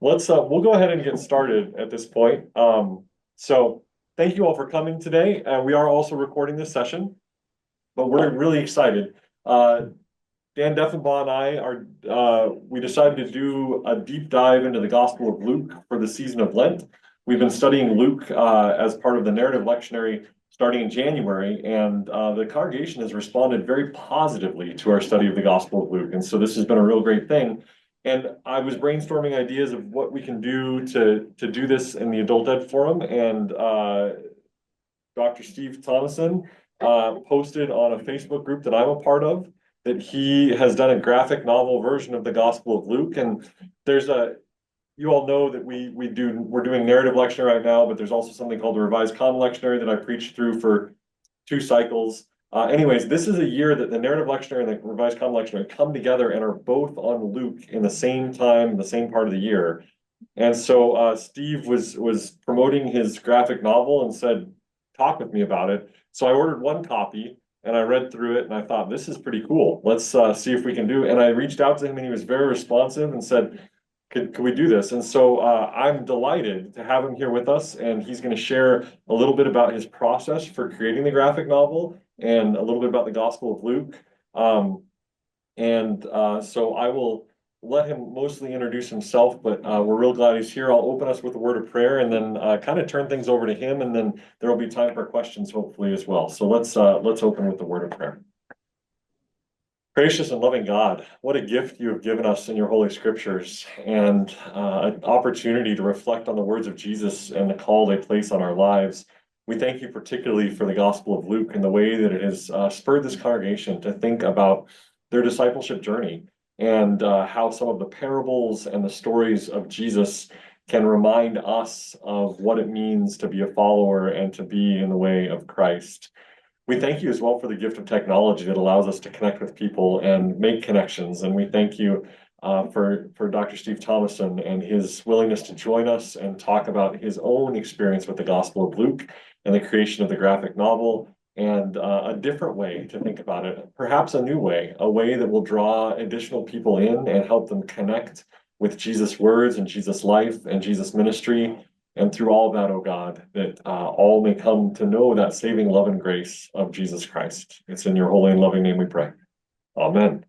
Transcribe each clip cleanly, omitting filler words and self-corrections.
We'll go ahead and get started at this point. So thank you all for coming today. We are also recording this session, but we're really excited. Dan Deffenbaugh and I we decided to do a deep dive into the Gospel of Luke for the season of Lent. We've been studying Luke as part of the narrative lectionary starting in January, and the congregation has responded very positively to our study of the Gospel of Luke. And so this has been a real great thing. And I was brainstorming ideas of what we can do to do this in the Adult Ed Forum, and Dr. Steve Thomason posted on a Facebook group that I'm a part of that he has done a graphic novel version of the Gospel of Luke. And you all know that we're doing narrative lectionary right now, but there's also something called the Revised Common Lectionary that I preached through for 2 cycles. Anyways, this is a year that the narrative lectionary and the Revised Common Lectionary come together and are both on Luke in the same time, the same part of the year. And so Steve was promoting his graphic novel and said, talk with me about it. So I ordered one copy and I read through it and I thought, this is pretty cool. Let's see if we can do it. And I reached out to him and he was very responsive and said, could we do this? And so I'm delighted to have him here with us, and he's going to share a little bit about his process for creating the graphic novel and a little bit about the Gospel of Luke. So I will let him mostly introduce himself, but we're real glad he's here. I'll open us with a word of prayer and then kind of turn things over to him, and then there will be time for questions hopefully as well. So let's open with the word of prayer. Gracious and loving God, what a gift you have given us in your Holy Scriptures, and an opportunity to reflect on the words of Jesus and the call they place on our lives. We thank you particularly for the Gospel of Luke and the way that it has spurred this congregation to think about their discipleship journey and how some of the parables and the stories of Jesus can remind us of what it means to be a follower and to be in the way of Christ. We thank you as well for the gift of technology that allows us to connect with people and make connections. And we thank you for Dr. Steve Thomason and his willingness to join us and talk about his own experience with the Gospel of Luke and the creation of the graphic novel, and a different way to think about it, perhaps a new way, a way that will draw additional people in and help them connect with Jesus' words and Jesus' life and Jesus' ministry. And through all of that, oh God, that all may come to know that saving love and grace of Jesus Christ. It's in your holy and loving name we pray. Amen.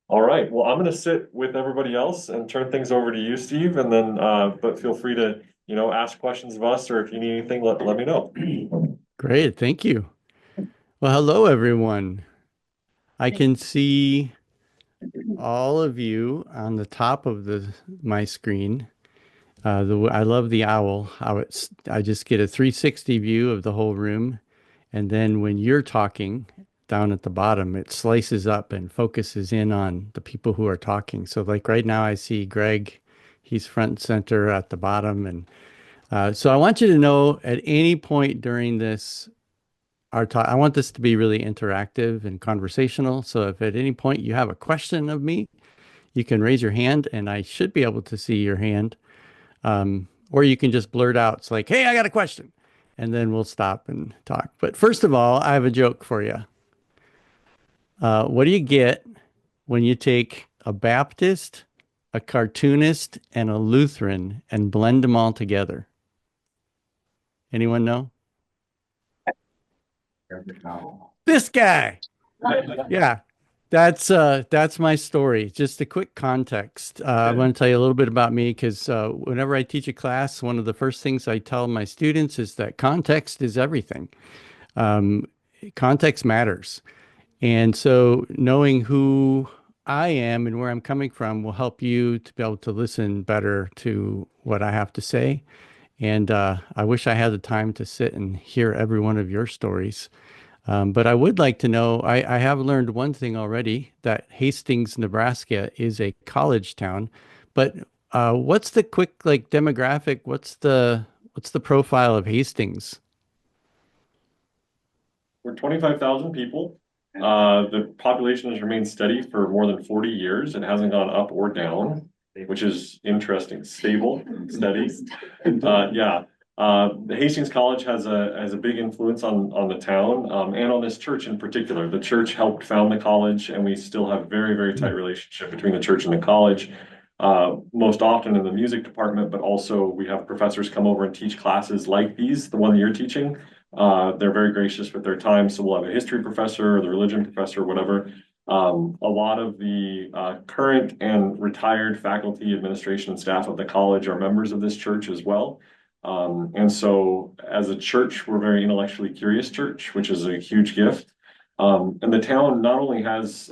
All right. Well, I'm going to sit with everybody else and turn things over to you, Steve, and then but feel free to ask questions of us, or if you need anything, let me know. Great, thank you. Well, hello everyone. I can see all of you on the top of my screen. I love the owl, I just get a 360 view of the whole room, and then when you're talking down at the bottom, it slices up and focuses in on the people who are talking. So like right now I see Greg, he's front and center at the bottom, and so I want you to know at any point during this our talk. I want this to be really interactive and conversational. So if at any point you have a question of me, you can raise your hand and I should be able to see your hand. Or you can just blurt out, it's like, hey, I got a question. And then we'll stop and talk. But first of all, I have a joke for you. What do you get when you take a Baptist, a cartoonist, and a Lutheran and blend them all together? Anyone know? This guy. Yeah, that's my story. Just a quick context. I want to tell you a little bit about me because whenever I teach a class, one of the first things I tell my students is that context is everything. Um, Context matters. And so knowing who I am and where I'm coming from will help you to be able to listen better to what I have to say. And I wish I had the time to sit and hear every one of your stories. But I would like to know, I have learned one thing already, that Hastings, Nebraska is a college town. But what's the quick like demographic? What's the profile of Hastings? We're 25,000 people. The population has remained steady for more than 40 years. It hasn't gone up or down, which is interesting. Stable, steady. Yeah. The Hastings College has a big influence on the town, and on this church in particular. The church helped found the college, and we still have very, very tight relationship between the church and the college. most often in the music department, but also we have professors come over and teach classes like these, the one that you're teaching. They're very gracious with their time. So we'll have a history professor or the religion professor, whatever. A lot of the current and retired faculty, administration, and staff of the college are members of this church as well. And so as a church, we're a very intellectually curious church, which is a huge gift. And the town not only has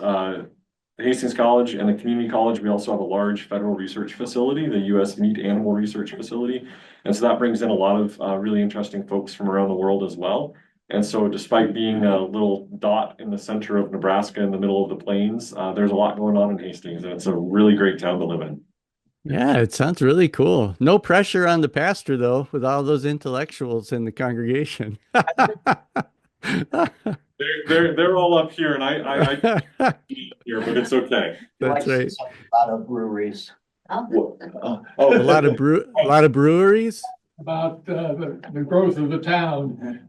Hastings College and the community college, we also have a large federal research facility, the U.S. Meat Animal Research Facility. And so that brings in a lot of really interesting folks from around the world as well. And so despite being a little dot in the center of Nebraska in the middle of the plains, there's a lot going on in Hastings, and it's a really great town to live in. Yeah, it sounds really cool. No pressure on the pastor, though, with all those intellectuals in the congregation. They're all up here, and I here, but it's okay. He That's likes to right. sell a lot of breweries. Oh, A lot of breweries. About the growth of the town.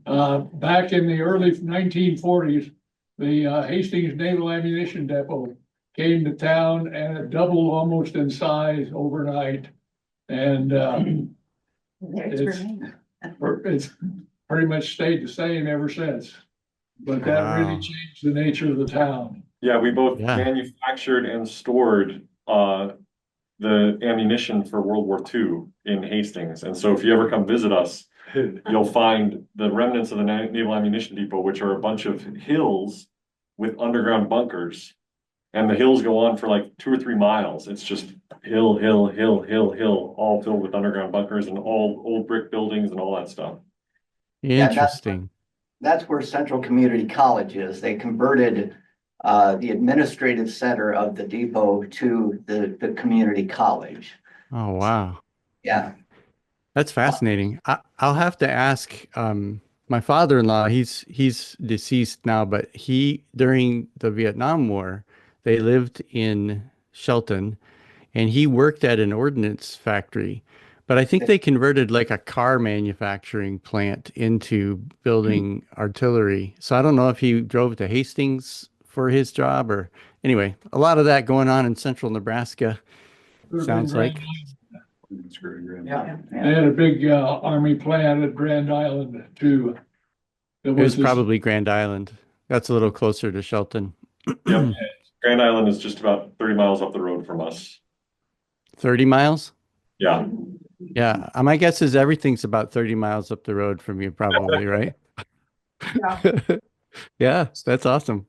Back in the early 1940s, the Hastings Naval Ammunition Depot came to town and it doubled almost in size overnight. And it's pretty much stayed the same ever since. But that really Wow. changed the nature of the town. yeah, we both Yeah. manufactured and stored the ammunition for World War II in Hastings. And so if you ever come visit us, you'll find the remnants of the Naval Ammunition Depot, which are a bunch of hills with underground bunkers. And the hills go on for like 2 or 3 miles. It's just hill, hill, hill, hill, hill, all filled with underground bunkers and all old brick buildings and all that stuff. Yeah, Interesting. that's where Central Community College is. They converted the administrative center of the depot to the community college. Oh, wow. Yeah. That's fascinating. I'll have to ask my father-in-law, he's deceased now, but he during the Vietnam War, they lived in Shelton and he worked at an ordnance factory. But I think they converted like a car manufacturing plant into building artillery. So I don't know if he drove to Hastings for his job or anyway, a lot of that going on in central Nebraska, sounds like. Yeah. They had a big army plant at Grand Island too. It was probably Grand Island. That's a little closer to Shelton. Yep. Grand Island is just about 30 miles up the road from us. 30 miles? Yeah. Yeah. My guess is everything's about 30 miles up the road from you, probably, right? Yeah, that's awesome.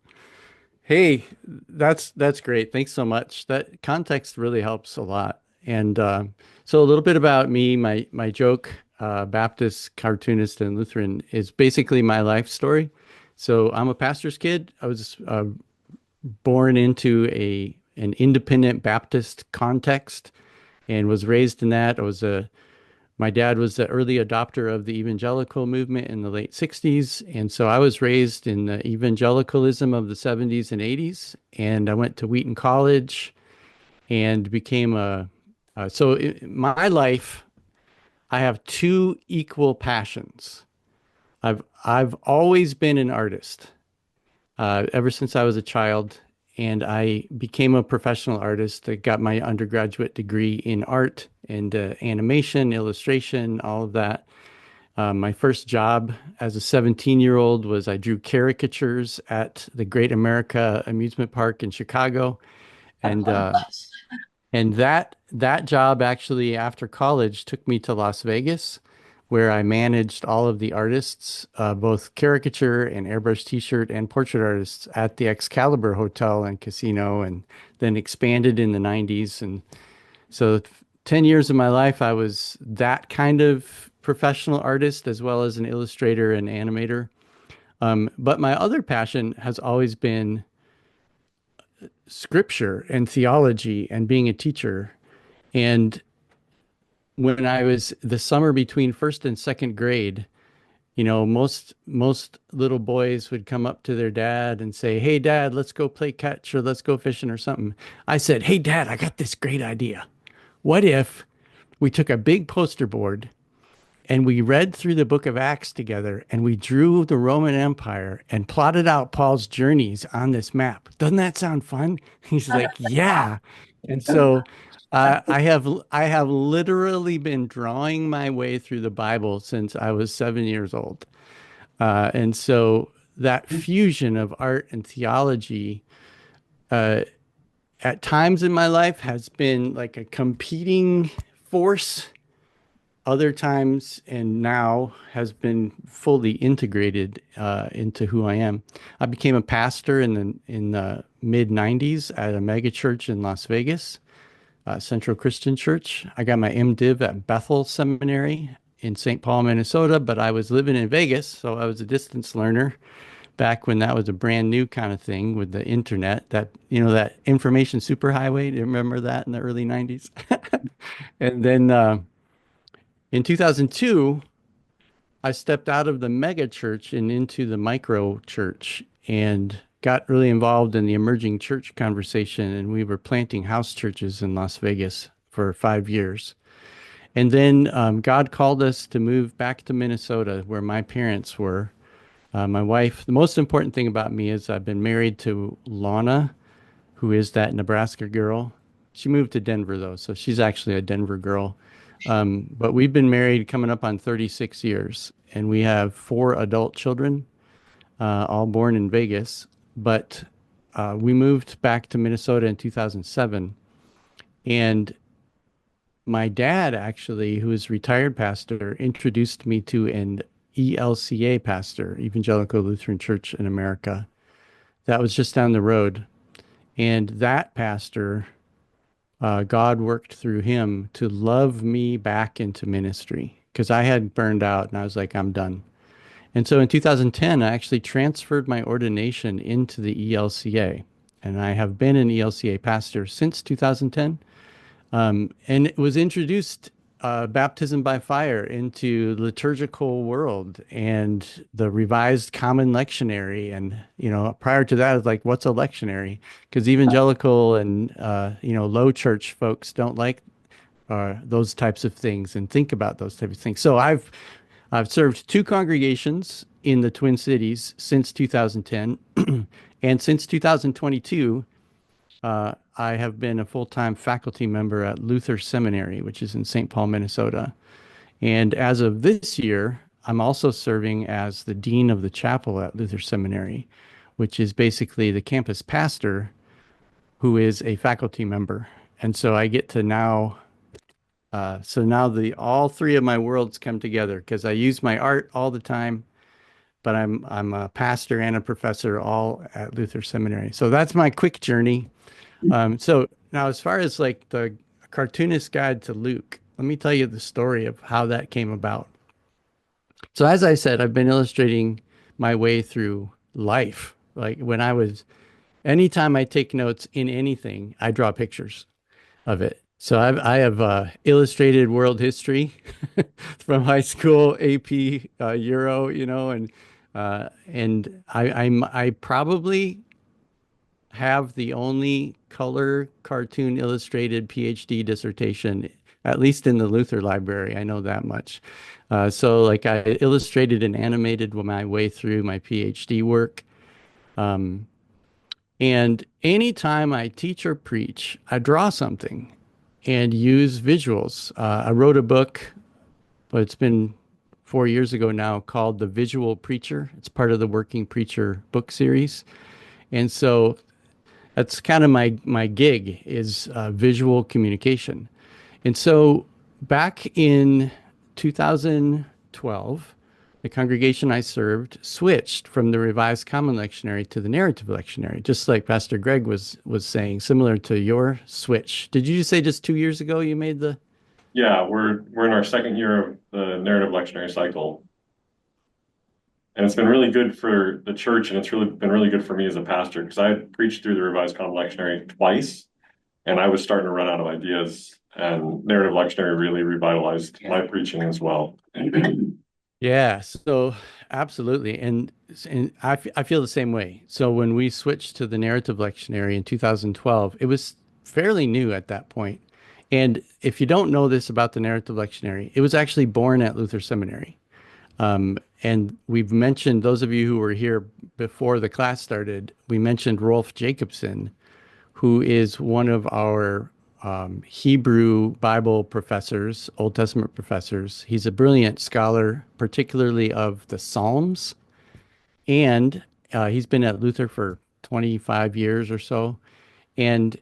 Hey, that's great. Thanks so much. That context really helps a lot. And so a little bit about me, my joke, Baptist, Cartoonist, and Lutheran is basically my life story. So I'm a pastor's kid. I was born into an independent Baptist context and was raised in that. My dad was the early adopter of the evangelical movement in the late 60s. And so I was raised in the evangelicalism of the 70s and 80s. And I went to Wheaton College and became so in my life, I have two equal passions. I've always been an artist, ever since I was a child. And I became a professional artist. I got my undergraduate degree in art and animation, illustration, all of that. My first job as a 17-year-old was I drew caricatures at the Great America Amusement Park in Chicago. And that job actually after college took me to Las Vegas, where I managed all of the artists, both caricature and airbrush t-shirt and portrait artists at the Excalibur Hotel and Casino, and then expanded in the 90s. And so 10 years of my life, I was that kind of professional artist as well as an illustrator and animator. But my other passion has always been scripture and theology and being a teacher. And when I was the summer between first and second grade, most little boys would come up to their dad and say, "Hey, Dad, let's go play catch or let's go fishing or something." I said, "Hey, Dad, I got this great idea. What if we took a big poster board and we read through the book of Acts together and we drew the Roman Empire and plotted out Paul's journeys on this map? Doesn't that sound fun?" He's like, "Yeah." And so I have literally been drawing my way through the Bible since I was 7 years old. And so that fusion of art and theology, uh, at times in my life has been like a competing force. Other times and now has been fully integrated into who I am. I became a pastor in the mid 90s at a mega church in Las Vegas, Central Christian Church. I got my MDiv at Bethel Seminary in St. Paul, Minnesota, but I was living in Vegas, so I was a distance learner back when that was a brand new kind of thing with the internet, that, that information superhighway. Do you remember that in the early 90s? And then in 2002, I stepped out of the mega church and into the micro church and got really involved in the emerging church conversation. And we were planting house churches in Las Vegas for 5 years. And then God called us to move back to Minnesota, where my parents were. My wife, the most important thing about me is I've been married to Lana, who is that Nebraska girl. She moved to Denver, though, so she's actually a Denver girl. But we've been married coming up on 36 years, and we have 4 adult children, all born in Vegas. But we moved back to Minnesota in 2007, and my dad, actually, who is retired pastor, introduced me to an ELCA pastor, Evangelical Lutheran Church in America. That was just down the road. And that pastor, God worked through him to love me back into ministry because I had burned out and I was like, I'm done. And so in 2010, I actually transferred my ordination into the ELCA. And I have been an ELCA pastor since 2010. And it was introduced baptism by fire into liturgical world and the revised common lectionary. And, prior to that, I was like, what's a lectionary? Because evangelical and, low church folks don't like those types of things and think about those types of things. So I've served 2 congregations in the Twin Cities since 2010. And since 2022, I have been a full-time faculty member at Luther Seminary, which is in St. Paul, Minnesota. And as of this year, I'm also serving as the dean of the chapel at Luther Seminary, which is basically the campus pastor who is a faculty member. And so I get to now, all 3 of my worlds come together because I use my art all the time, but I'm a pastor and a professor all at Luther Seminary. So that's my quick journey. So now, as far as like the Cartoonist Guide to Luke, let me tell you the story of how that came about. So as I said, I've been illustrating my way through life. Like anytime I take notes in anything, I draw pictures of it. So I have illustrated world history from high school, AP, Euro, and I probably have the only color cartoon illustrated PhD dissertation, at least in the Luther Library. I know that much. So like I illustrated and animated my way through my PhD work. And anytime I teach or preach, I draw something and use visuals. I wrote a book, but it's been 4 years ago now, called The Visual Preacher. It's part of the Working Preacher book series. And so that's kind of my gig is visual communication. And so back in 2012, the congregation I served switched from the Revised Common Lectionary to the Narrative Lectionary, just like Pastor Greg was saying, similar to your switch. Did you say just 2 years ago you made the? Yeah, we're in our second year of the narrative lectionary cycle. And it's been really good for the church, and it's really been really good for me as a pastor, because I had preached through the Revised Common Lectionary twice, and I was starting to run out of ideas, and narrative lectionary really revitalized my preaching as well. Yeah, so absolutely. And I feel the same way. So when we switched to the narrative lectionary in 2012, it was fairly new at that point. And if you don't know this about the narrative lectionary, it was actually born at Luther Seminary. And we've mentioned, those of you who were here before the class started, we mentioned Rolf Jacobson, who is one of our Hebrew Bible professors, Old Testament professors. He's a brilliant scholar, particularly of the Psalms. And he's been at Luther for 25 years or so. And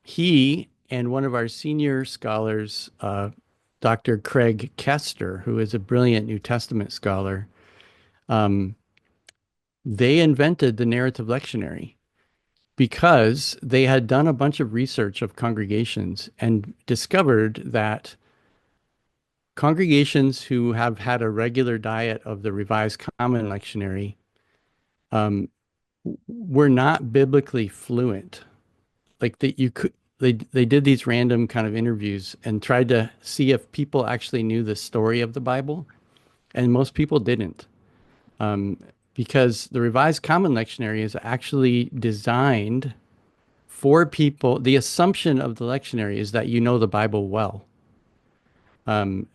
he and one of our senior scholars, Dr. Craig Kester, who is a brilliant New Testament scholar, um, they invented the narrative lectionary because they had done a bunch of research of congregations and discovered that congregations who have had a regular diet of the Revised Common Lectionary um, were not biblically fluent. Like that you could they did these random kind of interviews and tried to see if people actually knew the story of the Bible, and most people didn't. Um, because the Revised Common Lectionary is actually designed for people. The assumption of the lectionary is that you know the Bible well,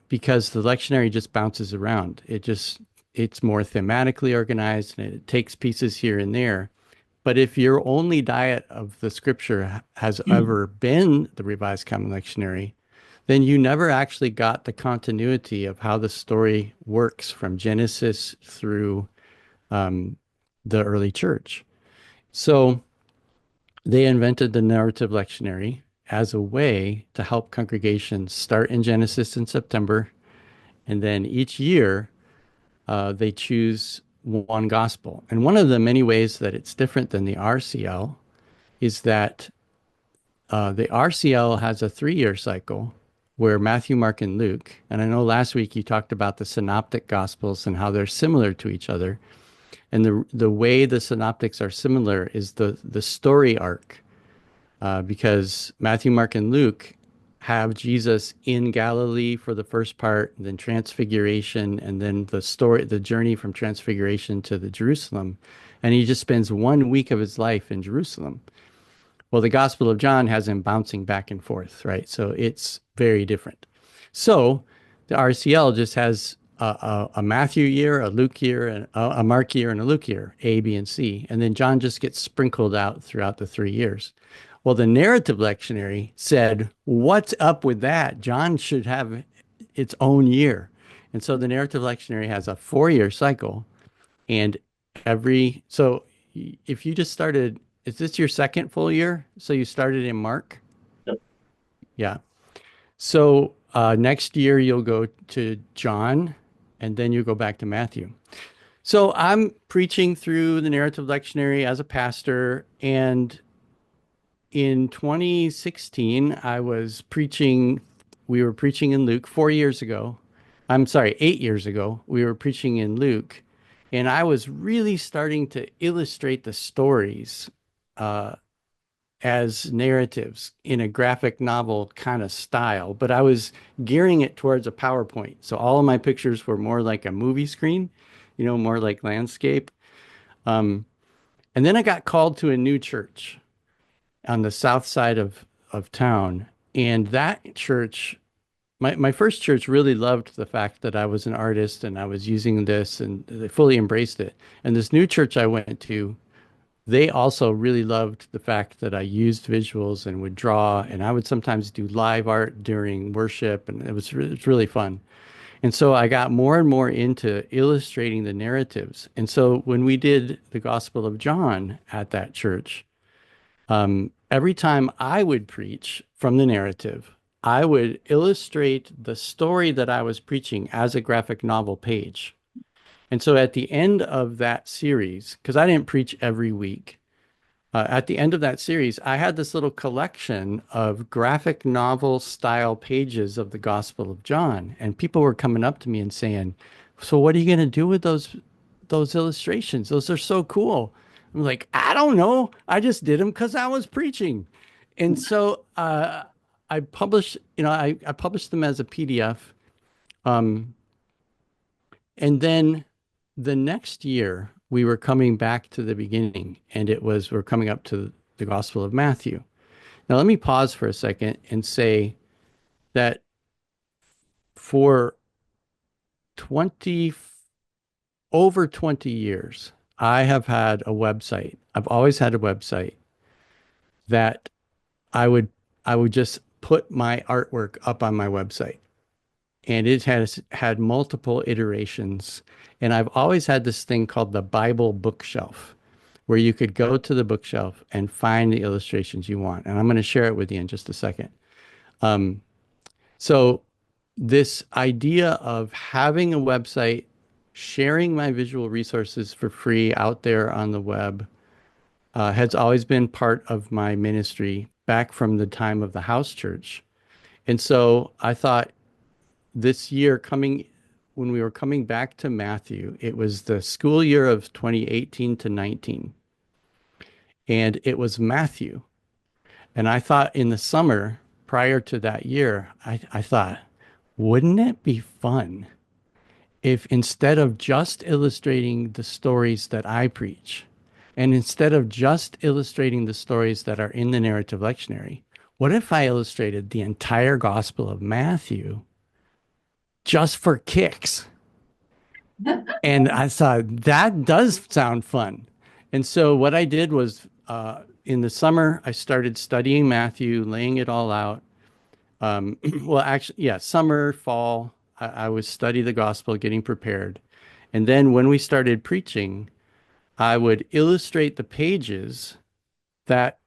because the lectionary just bounces around. It's more thematically organized and it takes pieces here and there. But if your only diet of the scripture has ever been the Revised Common Lectionary, then you never actually got the continuity of how the story works from Genesis through the early church. So they invented the narrative lectionary as a way to help congregations start in Genesis in September, and then each year they choose one gospel. And one of the many ways that it's different than the RCL is that the RCL has a 3-year cycle where Matthew, Mark, and Luke, and I know last week you talked about the synoptic gospels and how they're similar to each other. And the way the synoptics are similar is the story arc, because Matthew, Mark, and Luke have Jesus in Galilee for the first part, and then Transfiguration, and then the journey from Transfiguration to the Jerusalem, and he just spends 1 week of his life in Jerusalem. Well, the Gospel of John has him bouncing back and forth, right? So it's very different. So the RCL just has a Matthew year, a Luke year, and a Mark year, and a Luke year, A, B, and C. And then John just gets sprinkled out throughout the 3 years. Well, the narrative lectionary said, what's up with that? John should have its own year. And so the narrative lectionary has a 4-year cycle. And so if you just started, is this your second full year? So you started in Mark? Yep. Yeah. So next year you'll go to John, and then you go back to Matthew. So I'm preaching through the narrative lectionary as a pastor, and in 2016 we were preaching in Luke 4 years ago. I'm sorry, 8 years ago, we were preaching in Luke, and I was really starting to illustrate the stories as narratives in a graphic novel kind of style, but I was gearing it towards a PowerPoint. So all of my pictures were more like a movie screen, more like landscape. And then I got called to a new church on the south side of town. And that church, my first church really loved the fact that I was an artist and I was using this, and they fully embraced it. And this new church I went to, they also really loved the fact that I used visuals and would draw, and I would sometimes do live art during worship, and it was really fun. And so I got more and more into illustrating the narratives. And so when we did the Gospel of John at that church, every time I would preach from the narrative, I would illustrate the story that I was preaching as a graphic novel page. And so at the end of that series, because I didn't preach every week, at the end of that series, I had this little collection of graphic novel style pages of the Gospel of John. And people were coming up to me and saying, so what are you going to do with those illustrations? Those are so cool. I'm like, I don't know. I just did them because I was preaching. And so I published, I published them as a PDF. And then the next year, we were coming back to the beginning, and we're coming up to the Gospel of Matthew. Now, let me pause for a second and say that for over 20 years, I have had a website. I've always had a website that I would just put my artwork up on my website. And it has had multiple iterations. And I've always had this thing called the Bible bookshelf, where you could go to the bookshelf and find the illustrations you want. And I'm going to share it with you in just a second. So this idea of having a website, sharing my visual resources for free out there on the web, has always been part of my ministry back from the time of the house church. And so I thought this year when we were coming back to Matthew, it was the school year of 2018 to 19. And it was Matthew. And I thought in the summer prior to that year, I thought, wouldn't it be fun if instead of just illustrating the stories that I preach, and instead of just illustrating the stories that are in the narrative lectionary, what if I illustrated the entire Gospel of Matthew just for kicks? And I thought that does sound fun. And so what I did was in the summer, I started studying Matthew, laying it all out. Well, actually, yeah, summer, fall, I would study the gospel, getting prepared. And then when we started preaching, I would illustrate the pages that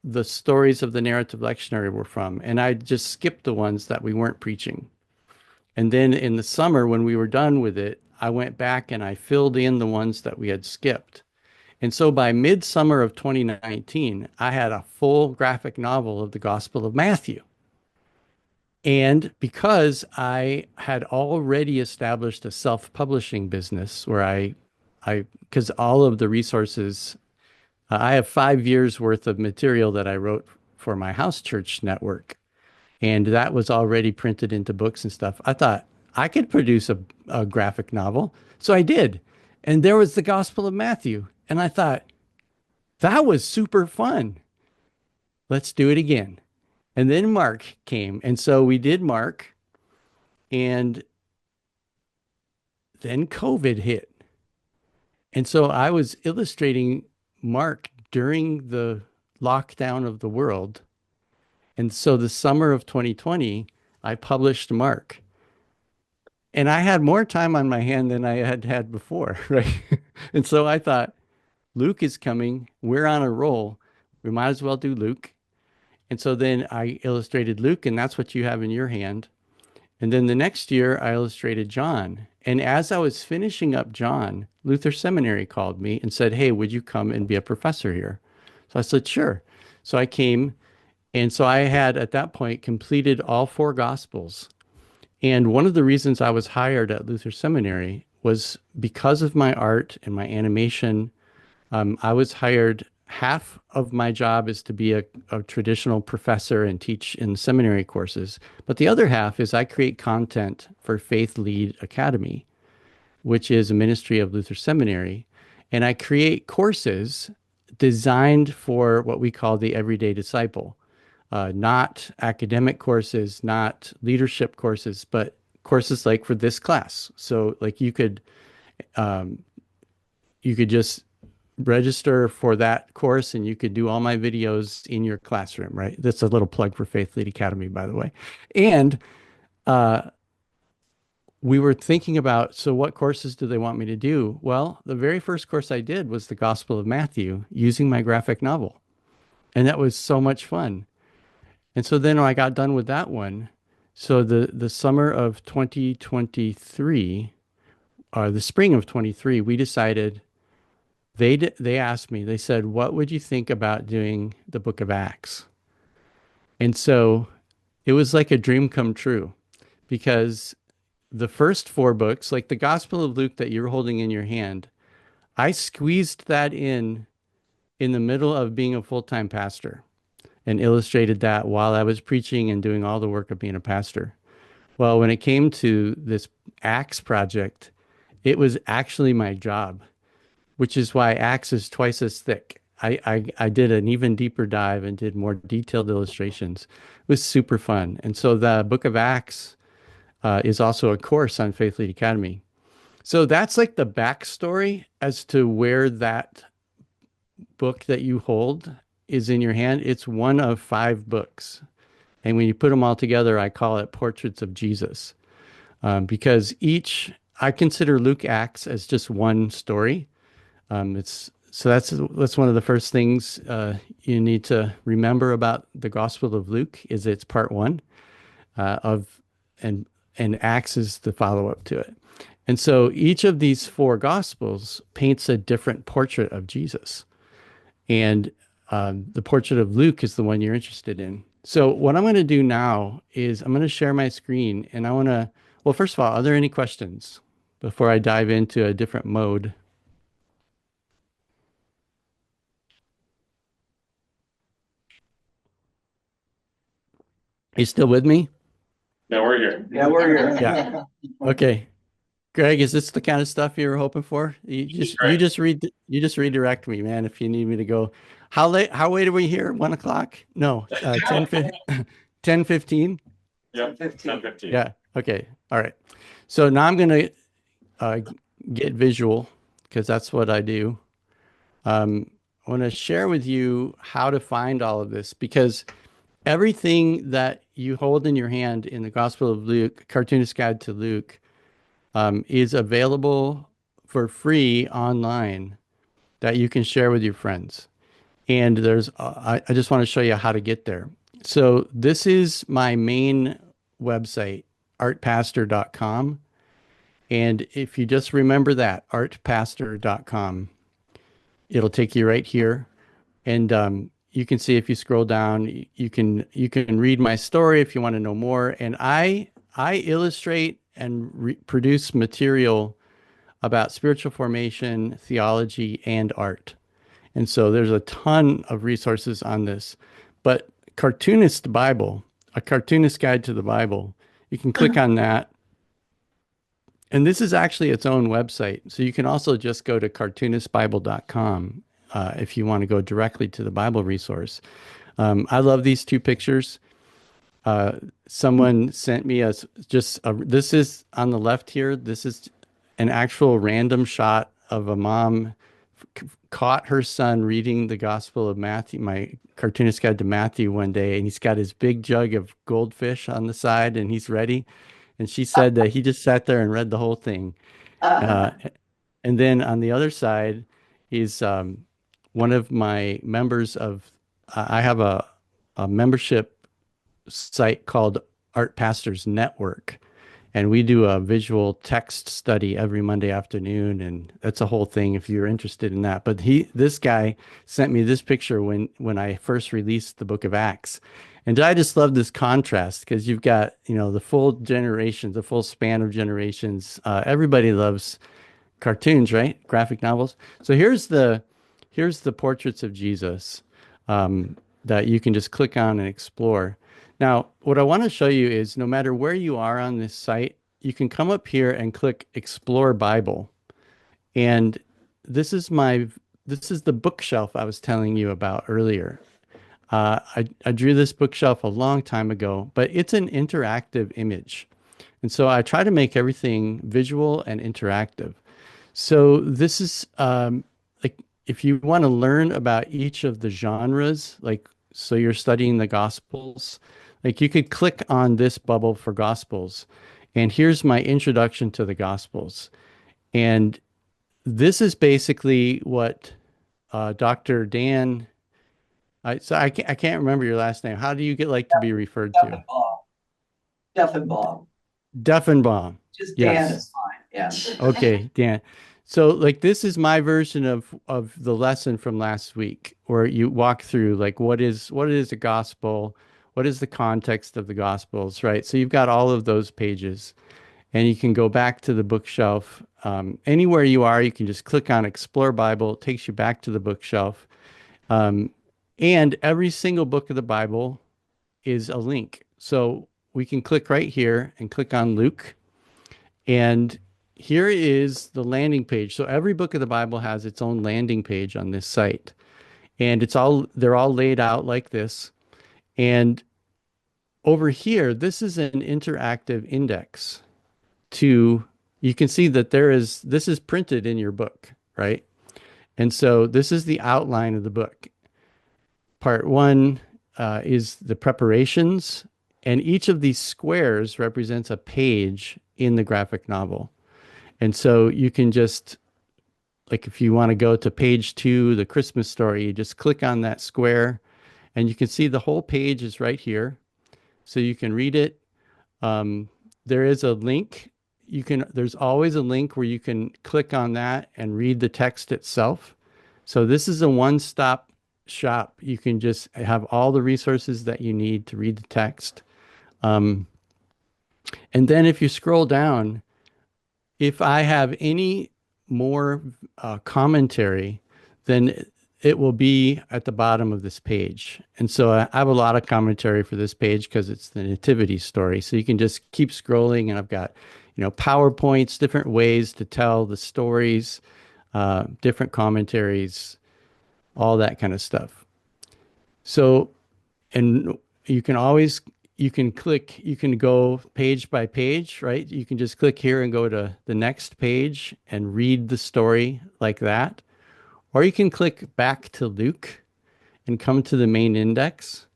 the stories of the narrative lectionary were from. And I'd just skip the ones that we weren't preaching. And then in the summer, when we were done with it, I went back and I filled in the ones that we had skipped. And so by midsummer of 2019, I had a full graphic novel of the Gospel of Matthew. And because I had already established a self-publishing business where because all of the resources, I have 5 years worth of material that I wrote for my house church network. And that was already printed into books and stuff. I thought I could produce a graphic novel. So I did. And there was the Gospel of Matthew. And I thought, that was super fun. Let's do it again. And then Mark came. And so we did Mark. And then COVID hit. And so I was illustrating Mark during the lockdown of the world. And so the summer of 2020, I published Mark. And I had more time on my hand than I had had before, right? And so I thought, Luke is coming. We're on a roll. We might as well do Luke. And so then I illustrated Luke, and that's what you have in your hand. And then the next year, I illustrated John. And as I was finishing up John, Luther Seminary called me and said, hey, would you come and be a professor here? So I said, sure. So I came. And so I had, at that point, completed all 4 Gospels. And one of the reasons I was hired at Luther Seminary was because of my art and my animation. I was hired. Half of my job is to be a traditional professor and teach in seminary courses. But the other half is I create content for Faith Lead Academy, which is a ministry of Luther Seminary. And I create courses designed for what we call the everyday disciple. Not academic courses, not leadership courses, but courses like for this class. So like you could just register for that course and you could do all my videos in your classroom, right? That's a little plug for Faith Lead Academy, by the way. And we were thinking about, so what courses do they want me to do? Well, the very first course I did was the Gospel of Matthew using my graphic novel. And that was so much fun. And so then I got done with that one. So the summer of 2023, or the spring of 23, we decided, they asked me, they said, what would you think about doing the book of Acts? And so it was like a dream come true, because the first 4 books, like the Gospel of Luke that you're holding in your hand, I squeezed that in the middle of being a full-time pastor and illustrated that while I was preaching and doing all the work of being a pastor. Well, when it came to this Acts project, it was actually my job, which is why Acts is twice as thick. I did an even deeper dive and did more detailed illustrations. It was super fun. And so the book of Acts is also a course on Faith Lead Academy. So that's like the backstory as to where that book that you hold is in your hand. It's one of 5 books. And when you put them all together, I call it Portraits of Jesus. Because I consider Luke Acts as just one story. That's one of the first things you need to remember about the Gospel of Luke is it's part one of and Acts is the follow up to it. And so each of these four Gospels paints a different portrait of Jesus, and the portrait of Luke is the one you're interested in. So what I'm going to do now is I'm going to share my screen, and I want to. Well, first of all, are there any questions before I dive into a different mode? Are you still with me? Now we're here. Yeah, we're here. Yeah. Okay. Greg, is this the kind of stuff you were hoping for? You just redirect me, man, if you need me to go. How late are we here? 1 o'clock? No, 10:15? Yep, 10:15. Yeah. Okay. All right. So now I'm going to get visual because that's what I do. I want to share with you how to find all of this because everything that you hold in your hand in the Gospel of Luke, Cartoonist Guide to Luke, is available for free online that you can share with your friends. And I just want to show you how to get there. So this is my main website, artpastor.com. And if you just remember that, artpastor.com, it'll take you right here. And you can see if you scroll down, you can read my story if you want to know more. And I illustrate and produce material about spiritual formation, theology, and art. And so there's a ton of resources on this. But Cartoonist Bible, a cartoonist guide to the Bible, you can click on that. And this is actually its own website. So you can also just go to cartoonistbible.com if you want to go directly to the Bible resource. I love these two pictures. Someone sent me this is on the left here. This is an actual random shot of a mom caught her son reading the Gospel of Matthew, my cartoonist guide to Matthew one day, and he's got his big jug of goldfish on the side and he's ready. And she said that he just sat there and read the whole thing. And then on the other side is one of my members of, I have a membership site called Art Pastors Network. And we do a visual text study every Monday afternoon. And that's a whole thing if you're interested in that. But this guy sent me this picture when I first released the book of Acts. And I just love this contrast because you've got, the full generation, the full span of generations. Everybody loves cartoons, right? Graphic novels. So here's the portraits of Jesus that you can just click on and explore. Now, what I want to show you is no matter where you are on this site, you can come up here and click Explore Bible. And this is the bookshelf I was telling you about earlier. I drew this bookshelf a long time ago, but it's an interactive image. And so I try to make everything visual and interactive. So this is like if you want to learn about each of the genres, so you're studying the Gospels, you could click on this bubble for Gospels. And here's my introduction to the Gospels. And this is basically what Dr. Dan, I can't remember your last name. How do you get to be referred to? Deffenbaugh. Deffenbaugh. Just Dan is fine. Yeah. Okay, Dan. So this is my version of the lesson from last week, where you walk through what is a gospel, what is the context of the Gospels, right? So you've got all of those pages, and you can go back to the bookshelf. Anywhere you are, you can just click on Explore Bible. It takes you back to the bookshelf. And every single book of the Bible is a link. So we can click right here and click on Luke. And here is the landing page. So every book of the Bible has its own landing page on this site. And they're all laid out like this. And over here, this is an interactive index you can see that this is printed in your book, right? And so this is the outline of the book. Part 1 is the preparations, And each of these squares represents a page in the graphic novel. And so you can just, like, if you want to go to page 2, the Christmas story, you just click on that square and you can see the whole page is right here. So you can read it. There is a link. There's always a link where you can click on that and read the text itself. So this is a one-stop shop. You can just have all the resources that you need to read the text. And then if you scroll down, if I have any more commentary, then it will be at the bottom of this page. And so I have a lot of commentary for this page because it's the nativity story. So you can just keep scrolling, and I've got, PowerPoints, different ways to tell the stories, different commentaries, all that kind of stuff. So, and you can go page by page, right? You can just click here and go to the next page and read the story like that. Or you can click back to Luke and come to the main index.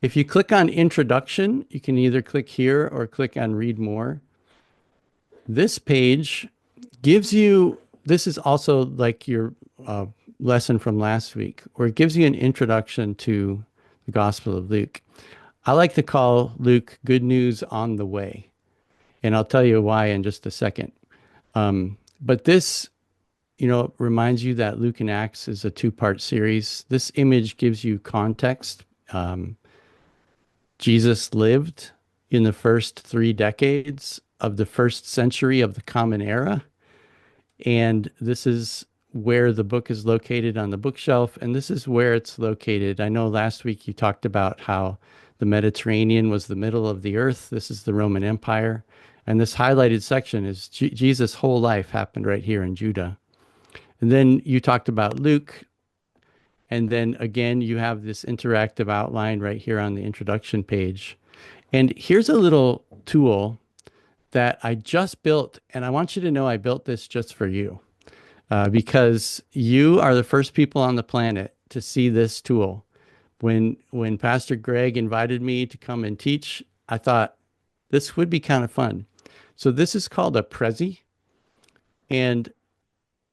If you click on introduction, you can either click here or click on read more. This page this is also like your lesson from last week, where it gives you an introduction to the Gospel of Luke. I like to call Luke Good News on the Way, and I'll tell you why in just a second. But this, reminds you that Luke and Acts is a 2-part series. This image gives you context. Jesus lived in the first 3 decades of the first century of the Common Era. And this is where the book is located on the bookshelf, and this is where it's located. I know last week you talked about how the Mediterranean was the middle of the earth. This is the Roman Empire. And this highlighted section is Jesus' whole life happened right here in Judah. And then you talked about Luke. And then again, you have this interactive outline right here on the introduction page. And here's a little tool that I just built. And I want you to know I built this just for you, because you are the first people on the planet to see this tool. When Pastor Greg invited me to come and teach, I thought this would be kind of fun. So this is called a Prezi. And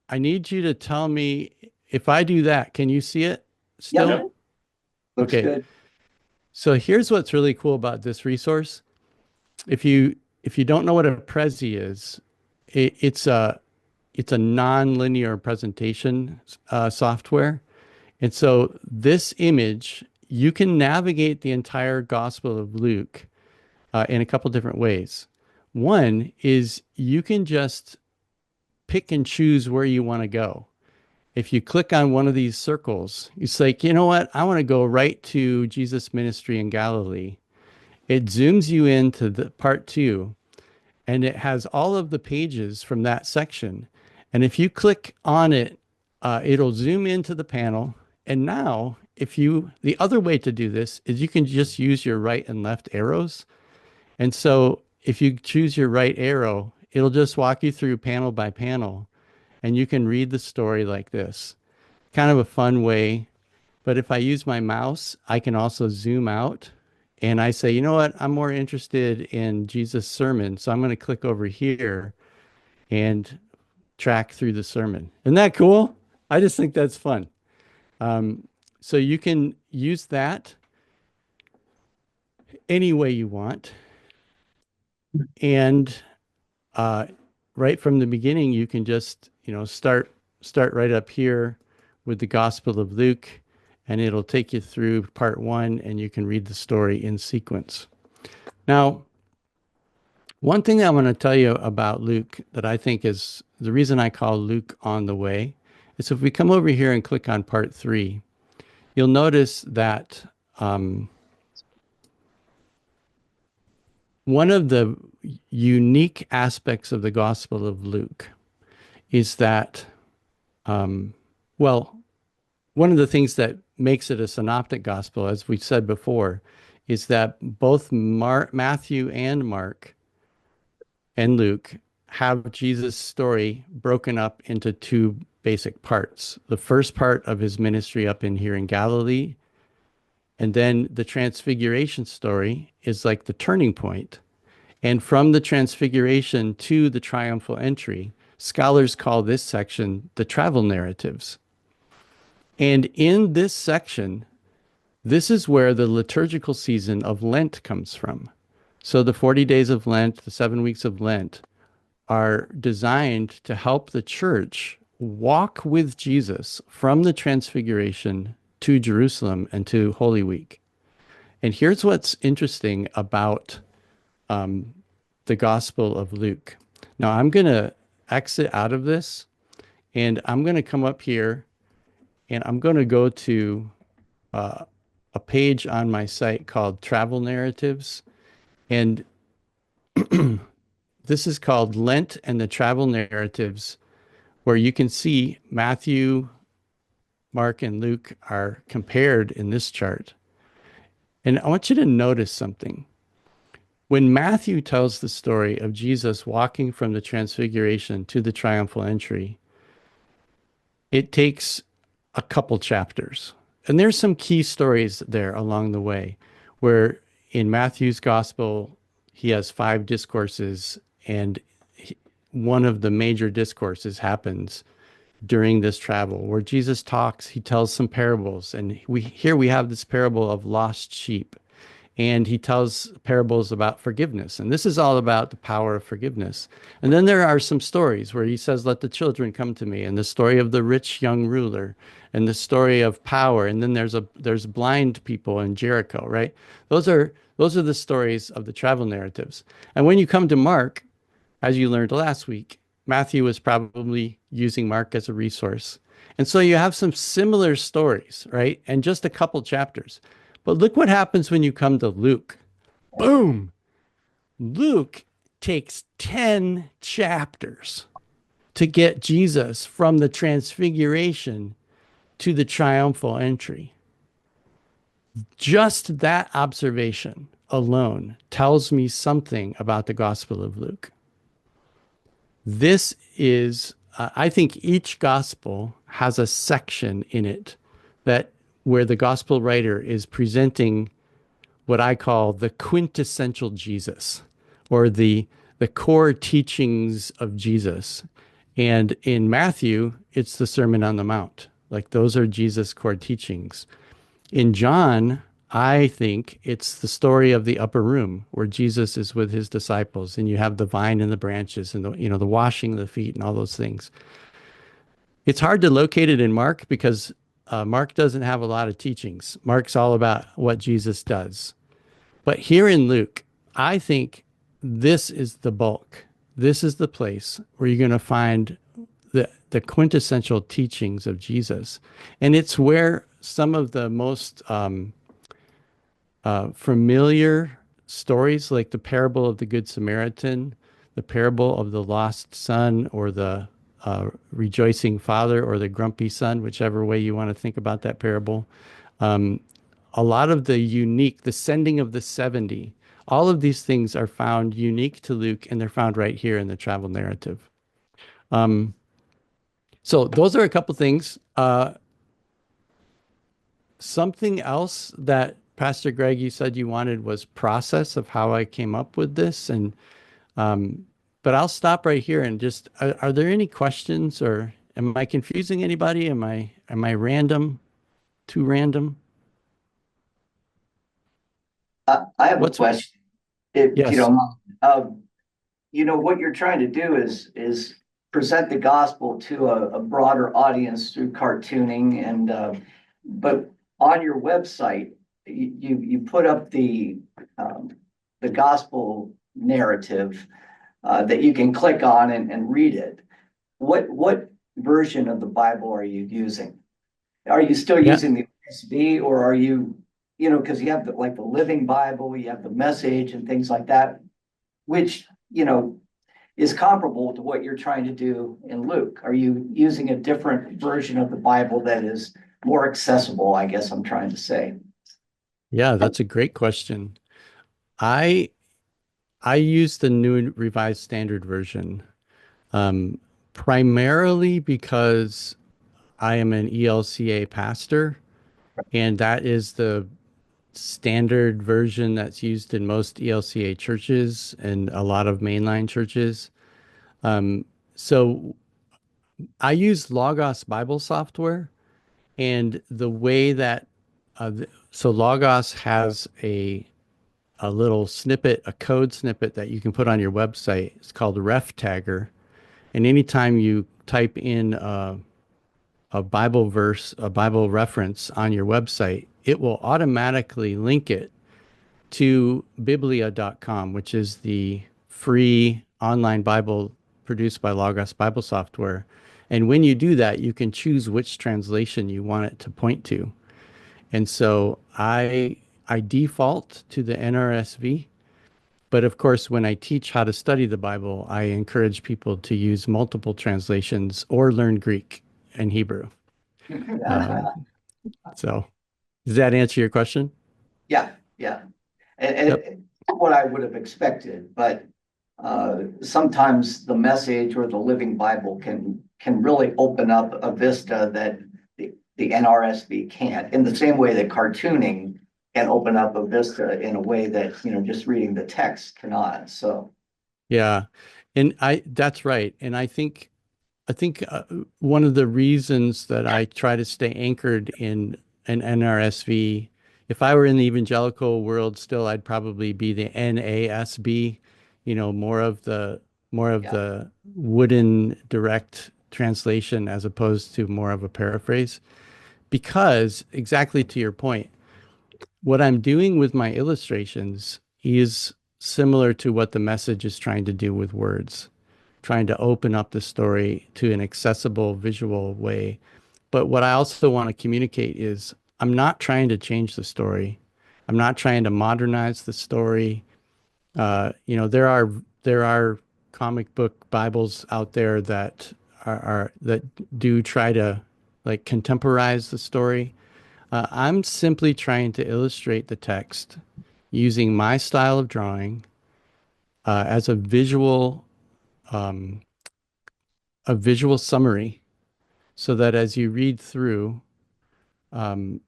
I need you to tell me, if I do that, can you see it still? Yep. Looks Okay. good. So here's what's really cool about this resource. If you don't know what a Prezi is, it's a non-linear presentation software. And so this image, you can navigate the entire Gospel of Luke in a couple different ways. One is you can just pick and choose where you want to go. If you click on one of these circles, it's like, you know what? I want to go right to Jesus' ministry in Galilee. It zooms you into the part 2, and it has all of the pages from that section. And if you click on it, it'll zoom into the panel. And now, the other way to do this is you can just use your right and left arrows. And so if you choose your right arrow, it'll just walk you through panel by panel, and you can read the story like this. Kind of a fun way. But if I use my mouse, I can also zoom out, and I say, you know what? I'm more interested in Jesus' sermon. So I'm going to click over here and track through the sermon. Isn't that cool? I just think that's fun. So you can use that any way you want. And right from the beginning, you can just, start right up here with the Gospel of Luke, and it'll take you through part 1, and you can read the story in sequence. Now, one thing I want to tell you about Luke that I think is the reason I call Luke on the way is if we come over here and click on part 3, you'll notice that one of the unique aspects of the Gospel of Luke is that, one of the things that makes it a synoptic gospel, as we said before, is that both Matthew and Mark and Luke have Jesus' story broken up into 2 basic parts. The first part of his ministry up in here in Galilee, And then the transfiguration story is like the turning point. And from the transfiguration to the triumphal entry, scholars call this section the travel narratives. And in this section, this is where the liturgical season of Lent comes from. So the 40 days of Lent, the 7 weeks of Lent, are designed to help the church walk with Jesus from the transfiguration to Jerusalem and to Holy Week. And here's what's interesting about the Gospel of Luke. Now, I'm going to exit out of this and I'm going to come up here and I'm going to go to a page on my site called Travel Narratives. And this is called Lent and the Travel Narratives, where you can see Matthew, Mark, and Luke are compared in this chart. And I want you to notice something. When Matthew tells the story of Jesus walking from the transfiguration to the triumphal entry, it takes a couple chapters. And there's some key stories there along the way, where in Matthew's gospel, he has 5 discourses, and one of the major discourses happens during this travel where Jesus talks. He tells some parables, and we have this parable of lost sheep, and he tells parables about forgiveness, and this is all about the power of forgiveness. And then there are some stories where he says, let the children come to me, and the story of the rich young ruler, and the story of power. And then there's blind people in Jericho, right? Those are the stories of the travel narratives. And when you come to Mark, as you learned last week, Matthew was probably using Mark as a resource. And so you have some similar stories, right? And just a couple chapters. But look what happens when you come to Luke. Boom! Luke takes 10 chapters to get Jesus from the transfiguration to the triumphal entry. Just that observation alone tells me something about the Gospel of Luke. This is, I think each gospel has a section in it where the gospel writer is presenting what I call the quintessential Jesus, or the core teachings of Jesus. And in Matthew, it's the Sermon on the Mount. Like, those are Jesus' core teachings. In John, I think it's the story of the upper room where Jesus is with his disciples, and you have the vine and the branches and the washing of the feet and all those things. It's hard to locate it in Mark because Mark doesn't have a lot of teachings. Mark's all about what Jesus does. But here in Luke, I think this is the bulk. This is the place where you're going to find the quintessential teachings of Jesus. And it's where some of the most familiar stories, like the parable of the Good Samaritan, the parable of the lost son, or the rejoicing father, or the grumpy son, whichever way you want to think about that parable. A lot of the sending of the 70, all of these things are found unique to Luke, and they're found right here in the travel narrative. So those are a couple things. Something else that Pastor Greg, you said you wanted was process of how I came up with this. And but I'll stop right here and just, are there any questions, or am I confusing anybody? Am I random? Too random? I have a question, if Yes. you don't mind. What you're trying to do is present the gospel to a broader audience through cartooning, and but on your website, you put up the gospel narrative that you can click on and read it. What version of the Bible are you using? Are you still using the ESV, or are you, because you have the Living Bible, you have the Message and things like that, which, is comparable to what you're trying to do in Luke? Are you using a different version of the Bible that is more accessible, I guess I'm trying to say? Yeah, that's a great question. I use the New Revised Standard Version, primarily because I am an ELCA pastor, and that is the standard version that's used in most ELCA churches and a lot of mainline churches. So I use Logos Bible software, and the way that so Logos has a little snippet, a code snippet that you can put on your website. It's called Ref Tagger, and anytime you type in a Bible verse, a Bible reference on your website, it will automatically link it to biblia.com, which is the free online Bible produced by Logos Bible Software. And when you do that, you can choose which translation you want it to point to. And so I default to the NRSV, but of course, when I teach how to study the Bible, I encourage people to use multiple translations or learn Greek and Hebrew. So does that answer your question? Yeah, yeah. And Yep. it's what I would have expected, but sometimes the message or the Living Bible can really open up a vista that the NRSV can't, in the same way that cartooning can open up a vista in a way that, just reading the text cannot. So, Yeah. And that's right. And I think one of the reasons that I try to stay anchored in an NRSV, if I were in the evangelical world still, I'd probably be the NASB, more of yeah. the wooden direct translation as opposed to more of a paraphrase. Because exactly to your point, what I'm doing with my illustrations is similar to what the message is trying to do with words, trying to open up the story to an accessible visual way. But what I also want to communicate is I'm not trying to change the story. I'm not trying to modernize the story. There are comic book Bibles out there that that do try to like contemporize the story. I'm simply trying to illustrate the text using my style of drawing as a visual summary, so that as you read through um,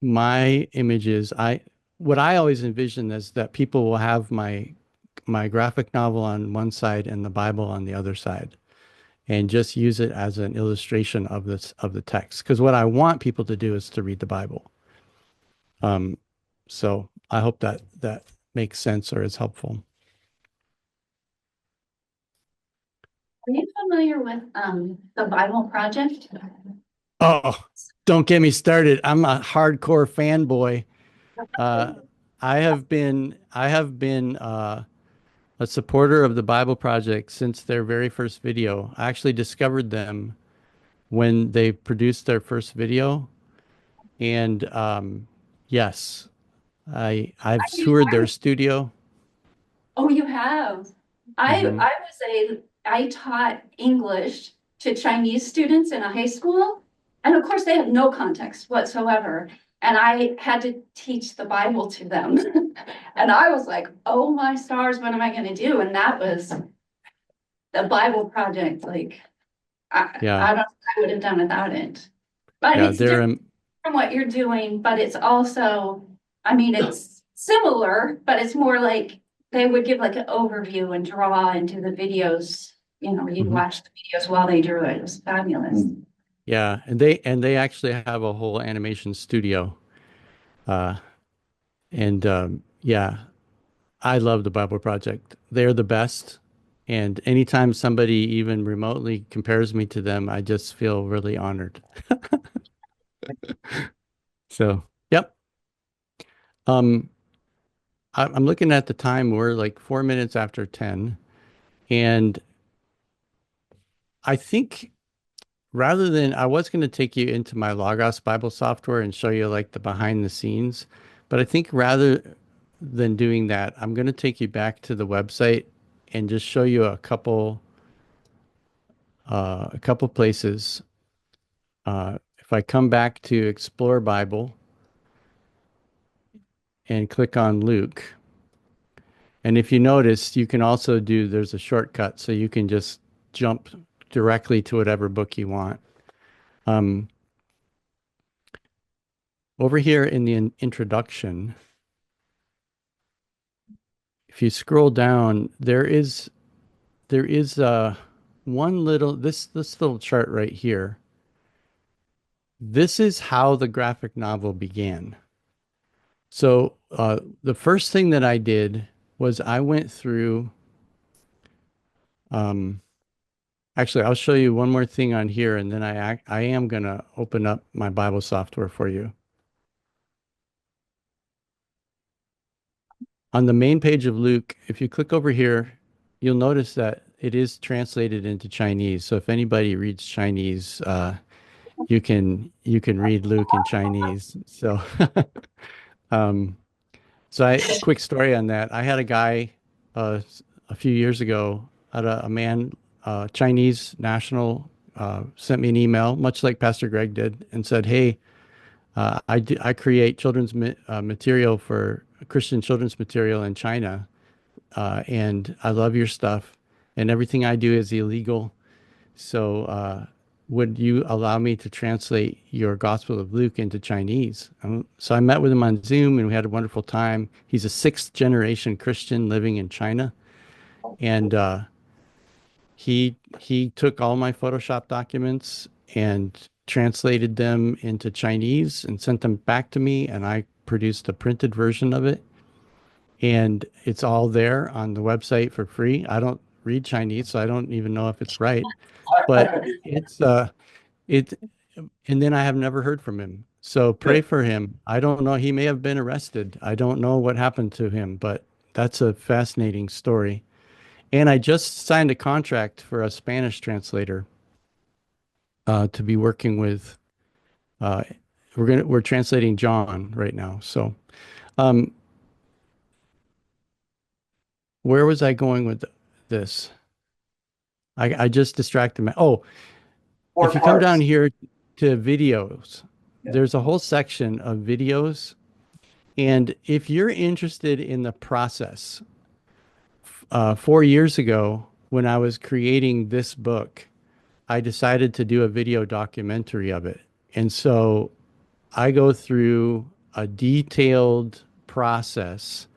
my images, what I always envision is that people will have my graphic novel on one side and the Bible on the other side, and just use it as an illustration of the text. Because what I want people to do is to read the Bible. So I hope that makes sense or is helpful. Are you familiar with the Bible Project? Oh, don't get me started. I'm a hardcore fanboy. Uh, I have been a supporter of the Bible Project since their very first video. I actually discovered them when they produced their first video, and yes, I've toured their studio. Oh, you have. Hmm. I taught English to Chinese students in a high school, and of course they have no context whatsoever. And I had to teach the Bible to them. And I was like, oh my stars, what am I going to do? And that was the Bible Project. Like, Yeah, I don't know if I would have done without it. But yeah, it's they're different from what you're doing, but it's also, I mean, it's similar, but it's more like they would give like an overview and draw into the videos. You'd Mhm. watch the videos while they drew it. It was fabulous. Yeah, and they actually have a whole animation studio. Uh, and yeah, I love the Bible Project. They're the best. And anytime somebody even remotely compares me to them, I just feel really honored. So, yep. Um, I'm looking at the time. We're like 4 minutes after 10. And I think rather than, I was going to take you into my Logos Bible software and show you like the behind the scenes, but I think rather than doing that, I'm going to take you back to the website and just show you a couple places. If I come back to Explore Bible and click on Luke, and if you notice, you can also there's a shortcut, so you can just jump directly to whatever book you want. Um, over here in the introduction, if you scroll down, there is one little this little chart right here. This is how the graphic novel began. So the first thing that I did was I went through. Um, Actually, I'll show you one more thing on here, and then I am gonna open up my Bible software for you. On the main page of Luke, if you click over here, you'll notice that it is translated into Chinese. So if anybody reads Chinese, you can read Luke in Chinese. So um, quick story on that. I had a guy a few years ago, a man, Chinese national, sent me an email, much like Pastor Greg did, and said, "Hey, I create material for Christian children's material in China, and I love your stuff, and everything I do is illegal. So, would you allow me to translate your Gospel of Luke into Chinese?" So I met with him on Zoom, and we had a wonderful time. He's a sixth generation Christian living in China, and he took all my Photoshop documents and translated them into Chinese and sent them back to me, and I produced a printed version of it. And it's all there on the website for free. I don't read Chinese, so I don't even know if it's right, but it and then I have never heard from him. So pray for him. I don't know. He may have been arrested. I don't know what happened to him, but that's a fascinating story. And I just signed a contract for a Spanish translator to be working with. Uh, we're translating John right now. So, um, where was I going with this? I just distracted me. Oh, Four if you come down parts. here to videos, Yeah. there's a whole section of videos. And if you're interested in the process, 4 years ago, when I was creating this book, I decided to do a video documentary of it. And so I go through a detailed process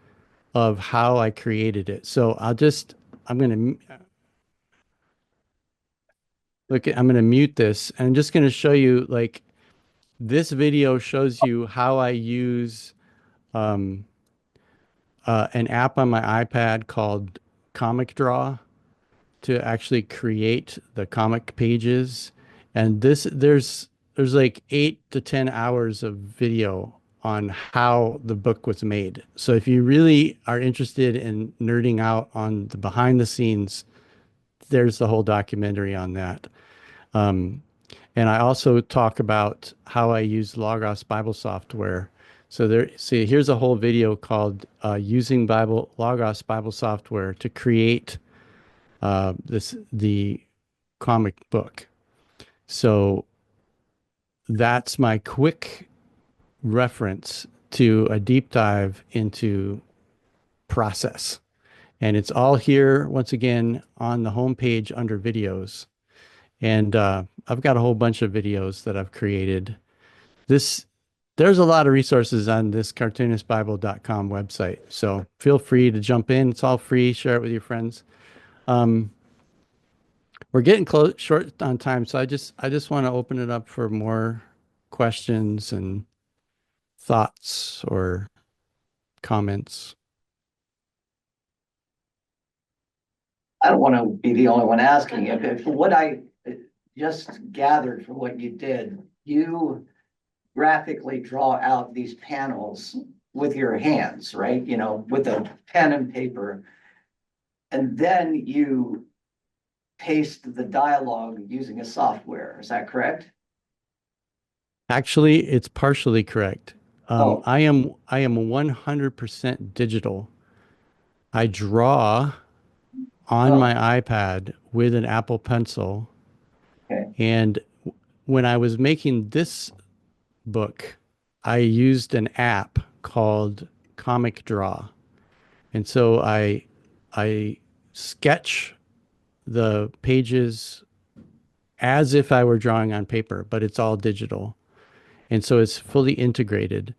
of how I created it. So I'm going to I'm going to mute this, and I'm just going to show you, like, this video shows you how I use um, an app on my iPad called Comic Draw to actually create the comic pages. And there's like 8 to 10 hours of video on how the book was made. So if you really are interested in nerding out on the behind the scenes, there's the whole documentary on that. Um, and I also talk about how I use Logos Bible software. So see, here's a whole video called using Logos Bible software to create the comic book. So that's my quick reference to a deep dive into process. And it's all here, once again, on the homepage under videos. And I've got a whole bunch of videos that I've created. There's a lot of resources on this cartoonistbible.com website. So feel free to jump in. It's all free. Share it with your friends. We're getting short on time, so I just want to open it up for more questions and thoughts or comments. I don't want to be the only one asking. If what I just gathered from what you did, you graphically draw out these panels with your hands, right? You know, with a pen and paper. And then you paste the dialogue using a software. Is that correct? Actually, it's partially correct. Oh. I am 100% digital. I draw on Oh, my iPad with an Apple Pencil. okay. And when I was making this book, I used an app called Comic Draw. And so I sketch the pages as if I were drawing on paper, but it's all digital. And so it's fully integrated.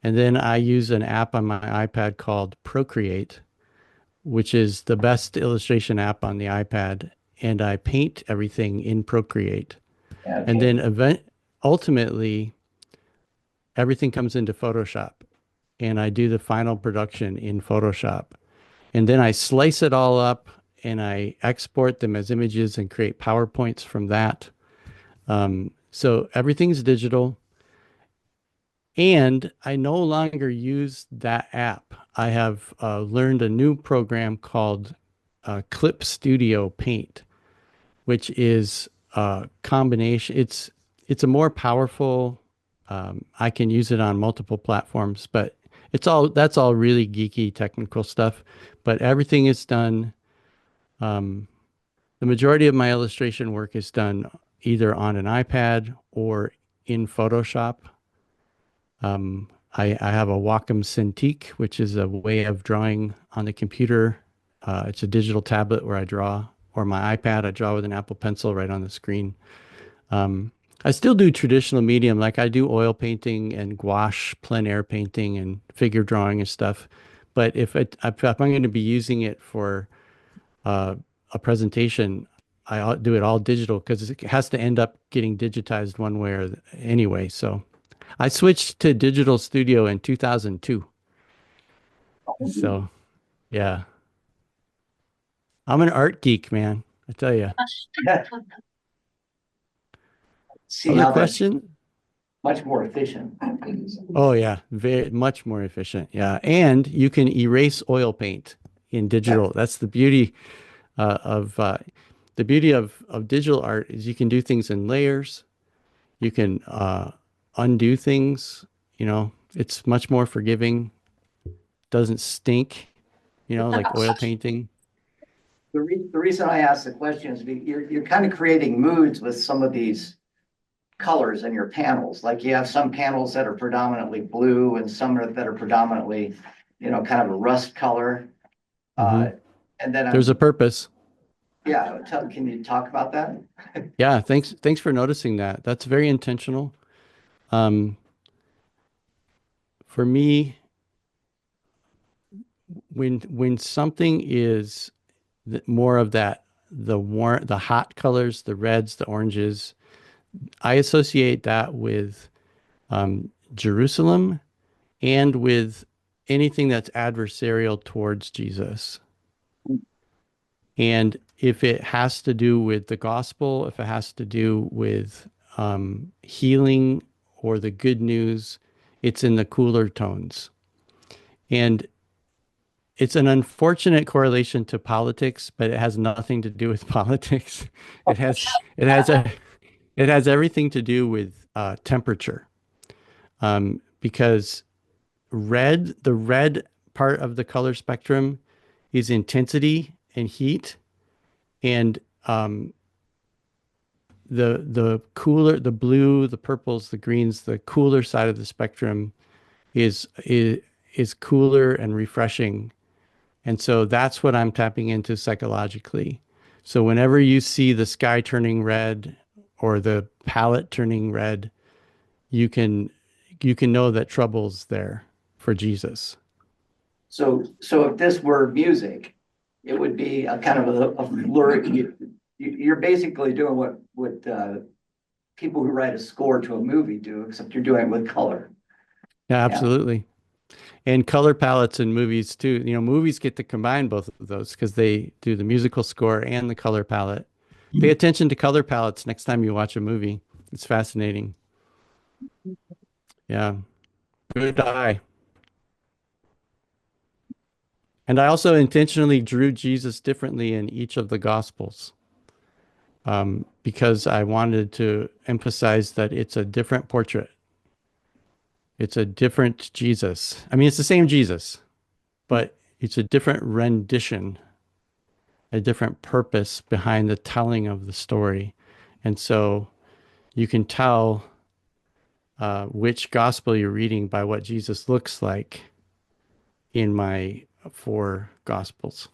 And then I use an app on my iPad called Procreate, which is the best illustration app on the iPad. And I paint everything in Procreate. And Okay. then ultimately, everything comes into Photoshop. And I do the final production in Photoshop. And then I slice it all up and I export them as images and create PowerPoints from that. So everything's digital. And I no longer use that app. I have learned a new program called Clip Studio Paint, which is a combination. It's a more powerful. I can use it on multiple platforms, but that's all really geeky technical stuff. But everything is done. The majority of my illustration work is done either on an iPad or in Photoshop. I have a Wacom Cintiq, which is a way of drawing on the computer. It's a digital tablet where I draw, or my iPad, I draw with an Apple Pencil right on the screen. I still do traditional medium, like I do oil painting and gouache plein air painting and figure drawing and stuff. But if I'm going to be using it for a presentation, I do it all digital because it has to end up getting digitized one way or anyway. So I switched to Digital Studio in 2002. So yeah, I'm an art geek, man. I tell you. See Other how that's question? much more efficient. Oh yeah, very much more efficient. Yeah, and you can erase oil paint in digital. That's of the beauty of digital art is you can do things in layers. You can undo things. You know, it's much more forgiving. Doesn't stink. You know, like oil painting. The reason I asked the question is you're kind of creating moods with some of these colors in your panels. Like you have some panels that are predominantly blue and some that are predominantly, kind of a rust color. Hmm. And then There's a purpose. can you talk about that? Yeah, thanks for noticing that. That's very intentional. Um, for me, when something is more of that, the hot colors, the reds, the oranges, I associate that with Jerusalem and with anything that's adversarial towards Jesus. And if it has to do with the gospel, if it has to do with healing or the good news, it's in the cooler tones. And it's an unfortunate correlation to politics, but it has nothing to do with politics. It has it has a it has everything to do with temperature, because the red part of the color spectrum is intensity and heat, and the cooler, the blue, the purples, the greens, the cooler side of the spectrum is cooler and refreshing. And so that's what I'm tapping into psychologically. So whenever you see the sky turning red or the palette turning red, you can know that trouble's there for Jesus. So if this were music, it would be a kind of a lyric. You're basically doing what people who write a score to a movie do, except you're doing it with color. Yeah, Yeah. absolutely. And color palettes in movies too. You know, movies get to combine both of those because they do the musical score and the color palette. Pay attention to color palettes next time you watch a movie. It's fascinating. Yeah. Good eye. And I also intentionally drew Jesus differently in each of the Gospels, because I wanted to emphasize that it's a different portrait. It's a different Jesus. I mean, it's the same Jesus, but it's a different rendition, a different purpose behind the telling of the story. And so you can tell which gospel you're reading by what Jesus looks like in my four gospels.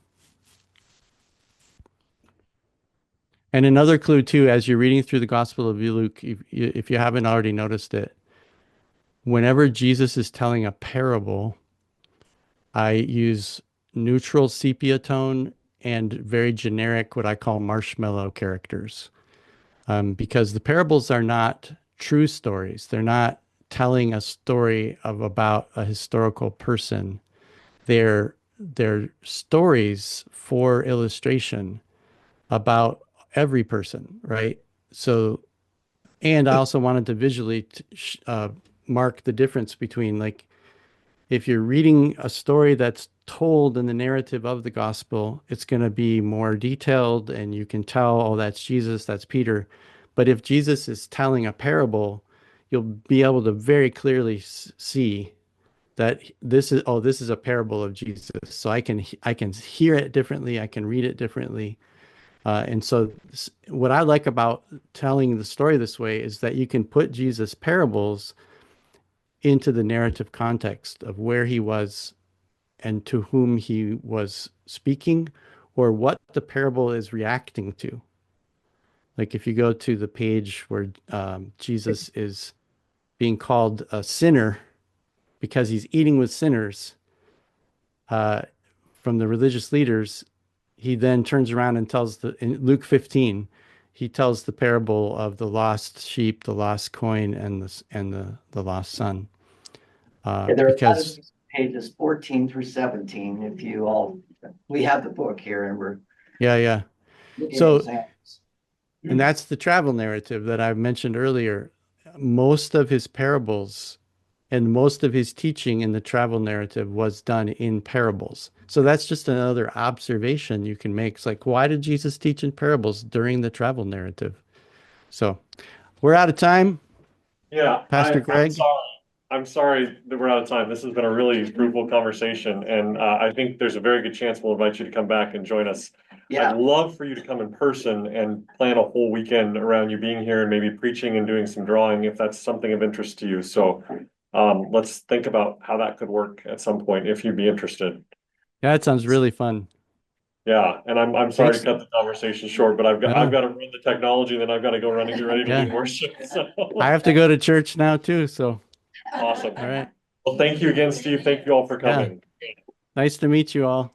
And another clue too, as you're reading through the Gospel of Luke, if you haven't already noticed it, whenever Jesus is telling a parable, I use neutral sepia tone and very generic, what I call marshmallow characters. Because the parables are not true stories. They're not telling a story of about a historical person. They're stories for illustration about every person, right? So, and I also wanted to visually mark the difference between, like, if you're reading a story that's told in the narrative of the gospel, it's going to be more detailed and you can tell, oh, that's Jesus, that's Peter. But if Jesus is telling a parable, you'll be able to very clearly see that this is a parable of Jesus. So I can hear it differently, I can read it differently. And so what I like about telling the story this way is that you can put Jesus' parables into the narrative context of where he was and to whom he was speaking, or what the parable is reacting to. Like if you go to the page where Jesus is being called a sinner because he's eating with sinners uh, from the religious leaders, he then turns around and tells in Luke 15, he tells the parable of the lost sheep, the lost coin, and the lost son. Yeah, there are a lot of Because these pages 14 through 17, if you all, we have the book here and we're yeah. looking at So, examples. and that's the travel narrative that I mentioned earlier. Most of his parables and most of his teaching in the travel narrative was done in parables. So that's just another observation you can make. It's like, why did Jesus teach in parables during the travel narrative? So we're out of time, Yeah, Pastor I'm Greg. sorry. I'm sorry that we're out of time. This has been a really fruitful conversation, and I think there's a very good chance we'll invite you to come back and join us. Yeah, I'd love for you to come in person and plan a whole weekend around you being here and maybe preaching and doing some drawing if that's something of interest to you. So let's think about how that could work at some point if you'd be interested. Yeah, that sounds really fun. Yeah, and I'm sorry to Thanks. cut the conversation short, but I've No, got to run the technology, then I've got to go run and get ready to yeah. lead worship. So I have to go to church now too. So, awesome. all right. Well, thank you again, Steve. Thank you all for Yeah. coming. Nice to meet you all.